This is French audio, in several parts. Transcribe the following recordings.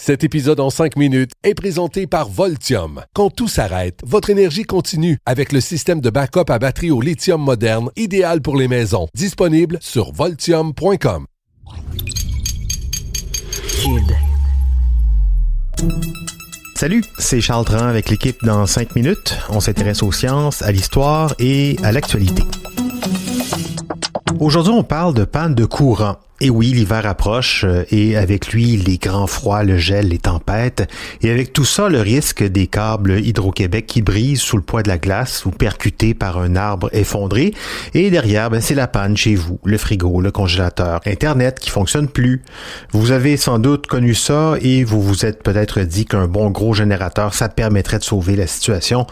Cet épisode en 5 minutes est présenté par Voltium. Quand tout s'arrête, votre énergie continue avec le système de backup à batterie au lithium moderne, idéal pour les maisons. Disponible sur voltium.com. Salut, c'est Charles Tran avec l'équipe dans 5 minutes. On s'intéresse aux sciences, à l'histoire et à l'actualité. Aujourd'hui, on parle de panne de courant. Et oui, l'hiver approche et avec lui, les grands froids, le gel, les tempêtes. Et avec tout ça, le risque des câbles Hydro-Québec qui brisent sous le poids de la glace ou percutés par un arbre effondré. Et derrière, c'est la panne chez vous, le frigo, le congélateur, Internet qui fonctionne plus. Vous avez sans doute connu ça et vous vous êtes peut-être dit qu'un bon gros générateur, ça permettrait de sauver la situation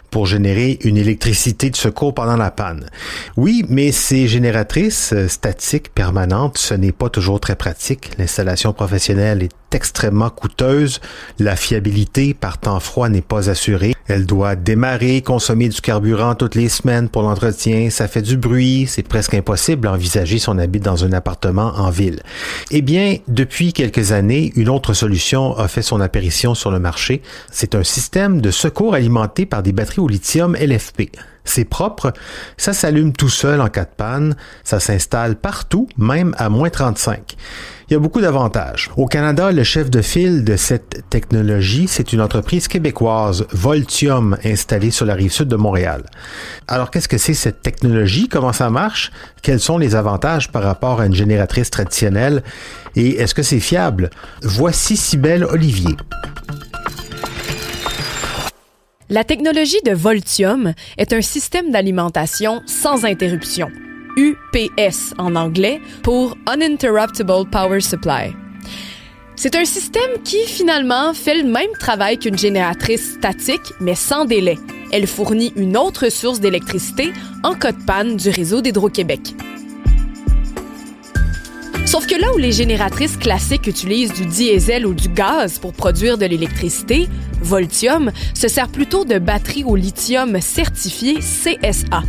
pour générer une électricité de secours pendant la panne. Oui, mais ces génératrices statiques permanentes, ce n'est pas toujours très pratique. L'installation professionnelle est extrêmement coûteuse. La fiabilité par temps froid n'est pas assurée. Elle doit démarrer, consommer du carburant toutes les semaines pour l'entretien. Ça fait du bruit. C'est presque impossible d'envisager si on habite dans un appartement en ville. Eh bien, depuis quelques années, une autre solution a fait son apparition sur le marché. C'est un système de secours alimenté par des batteries au lithium LFP. C'est propre, ça s'allume tout seul en cas de panne, ça s'installe partout, même à moins 35. Il y a beaucoup d'avantages. Au Canada, le chef de file de cette technologie, c'est une entreprise québécoise, Voltium, installée sur la rive sud de Montréal. Alors, qu'est-ce que c'est cette technologie? Comment ça marche? Quels sont les avantages par rapport à une génératrice traditionnelle? Et est-ce que c'est fiable? Voici Cybèle Olivier. La technologie de Voltium est un système d'alimentation sans interruption, UPS en anglais, pour Uninterruptible Power Supply. C'est un système qui, finalement, fait le même travail qu'une génératrice statique, mais sans délai. Elle fournit une autre source d'électricité en cas de panne du réseau d'Hydro-Québec. Sauf que là où les génératrices classiques utilisent du diesel ou du gaz pour produire de l'électricité, Voltium se sert plutôt de batteries au lithium certifiées CSA.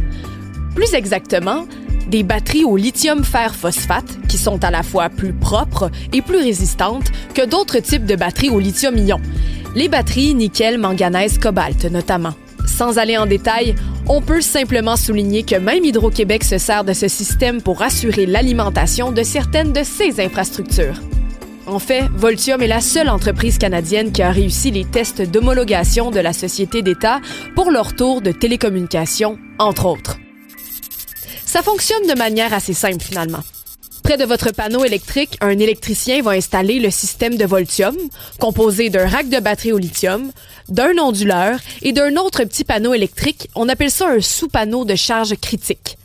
Plus exactement, des batteries au lithium fer phosphate qui sont à la fois plus propres et plus résistantes que d'autres types de batteries au lithium-ion. Les batteries nickel, manganèse, cobalt notamment. Sans aller en détail, on peut simplement souligner que même Hydro-Québec se sert de ce système pour assurer l'alimentation de certaines de ses infrastructures. En fait, Voltium est la seule entreprise canadienne qui a réussi les tests d'homologation de la Société d'État pour leur tour de télécommunications, entre autres. Ça fonctionne de manière assez simple finalement. Près de votre panneau électrique, un électricien va installer le système de Voltium, composé d'un rack de batterie au lithium, d'un onduleur et d'un autre petit panneau électrique. On appelle ça un sous-panneau de charge critique.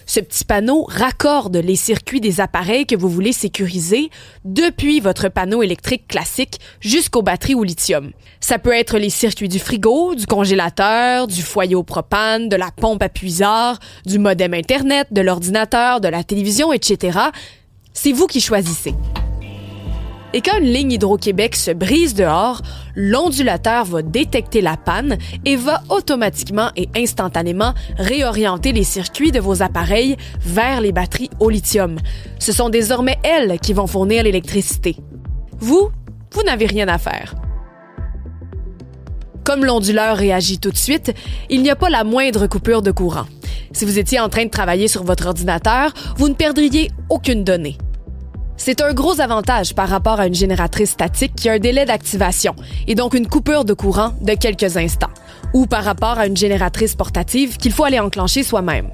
Ce petit panneau raccorde les circuits des appareils que vous voulez sécuriser depuis votre panneau électrique classique jusqu'aux batteries au lithium. Ça peut être les circuits du frigo, du congélateur, du foyer au propane, de la pompe à puisard, du modem Internet, de l'ordinateur, de la télévision, etc. C'est vous qui choisissez. Et quand une ligne Hydro-Québec se brise dehors, l'ondulateur va détecter la panne et va automatiquement et instantanément réorienter les circuits de vos appareils vers les batteries au lithium. Ce sont désormais elles qui vont fournir l'électricité. Vous n'avez rien à faire. Comme l'onduleur réagit tout de suite, il n'y a pas la moindre coupure de courant. Si vous étiez en train de travailler sur votre ordinateur, vous ne perdriez aucune donnée. C'est un gros avantage par rapport à une génératrice statique qui a un délai d'activation et donc une coupure de courant de quelques instants, ou par rapport à une génératrice portative qu'il faut aller enclencher soi-même.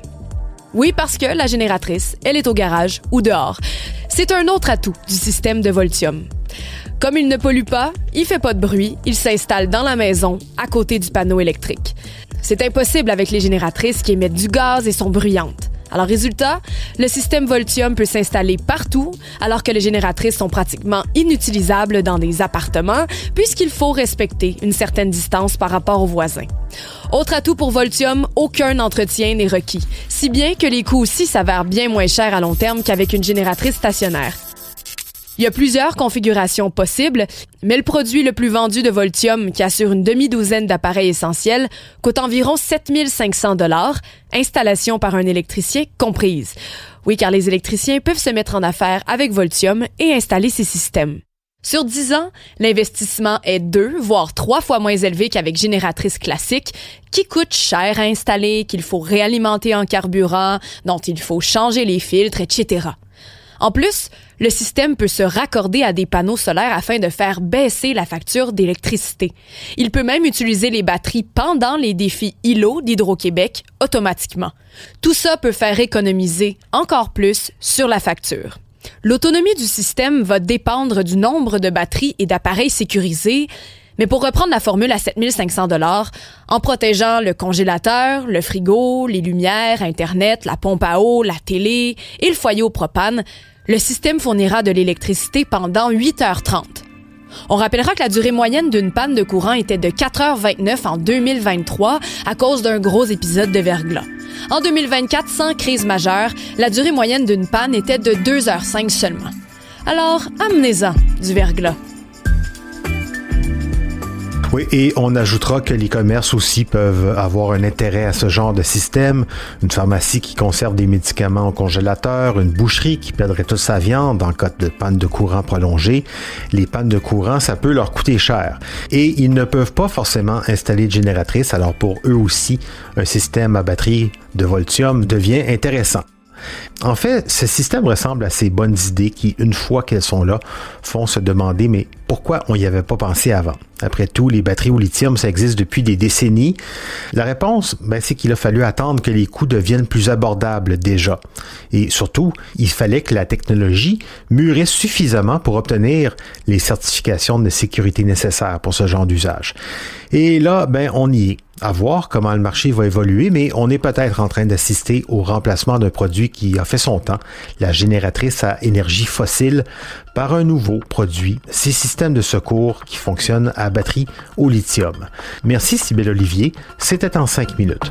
Oui, parce que la génératrice, elle est au garage ou dehors. C'est un autre atout du système de Voltium. Comme il ne pollue pas, il fait pas de bruit, il s'installe dans la maison, à côté du panneau électrique. C'est impossible avec les génératrices qui émettent du gaz et sont bruyantes. Alors, résultat, le système Voltium peut s'installer partout, alors que les génératrices sont pratiquement inutilisables dans des appartements, puisqu'il faut respecter une certaine distance par rapport aux voisins. Autre atout pour Voltium, aucun entretien n'est requis, si bien que les coûts aussi s'avèrent bien moins chers à long terme qu'avec une génératrice stationnaire. Il y a plusieurs configurations possibles, mais le produit le plus vendu de Voltium, qui assure une demi-douzaine d'appareils essentiels, coûte environ 7 500 $, installation par un électricien comprise. Oui, car les électriciens peuvent se mettre en affaires avec Voltium et installer ces systèmes. Sur 10 ans, l'investissement est 2, voire 3 fois moins élevé qu'avec génératrice classique, qui coûte cher à installer, qu'il faut réalimenter en carburant, dont il faut changer les filtres, etc. En plus, le système peut se raccorder à des panneaux solaires afin de faire baisser la facture d'électricité. Il peut même utiliser les batteries pendant les défis îlots d'Hydro-Québec automatiquement. Tout ça peut faire économiser encore plus sur la facture. L'autonomie du système va dépendre du nombre de batteries et d'appareils sécurisés, mais pour reprendre la formule à 7 500 $, en protégeant le congélateur, le frigo, les lumières, Internet, la pompe à eau, la télé et le foyer au propane, le système fournira de l'électricité pendant 8h30. On rappellera que la durée moyenne d'une panne de courant était de 4h29 en 2023 à cause d'un gros épisode de verglas. En 2024, sans crise majeure, la durée moyenne d'une panne était de 2h05 seulement. Alors, amenez-en du verglas. Oui, et on ajoutera que les commerces aussi peuvent avoir un intérêt à ce genre de système. Une pharmacie qui conserve des médicaments au congélateur, une boucherie qui perdrait toute sa viande en cas de panne de courant prolongée. Les pannes de courant, ça peut leur coûter cher. Et ils ne peuvent pas forcément installer de génératrice, alors pour eux aussi, un système à batterie de Voltium devient intéressant. En fait, ce système ressemble à ces bonnes idées qui, une fois qu'elles sont là, font se demander mais pourquoi on n'y avait pas pensé avant? Après tout, les batteries au lithium, ça existe depuis des décennies. La réponse, c'est qu'il a fallu attendre que les coûts deviennent plus abordables déjà. Et surtout, il fallait que la technologie mûrisse suffisamment pour obtenir les certifications de sécurité nécessaires pour ce genre d'usage. Et là, on y est. À voir comment le marché va évoluer, mais on est peut-être en train d'assister au remplacement d'un produit qui a fait son temps, la génératrice à énergie fossile, par un nouveau produit, ces systèmes de secours qui fonctionnent à batterie au lithium. Merci Cybèle Olivier, c'était en 5 minutes.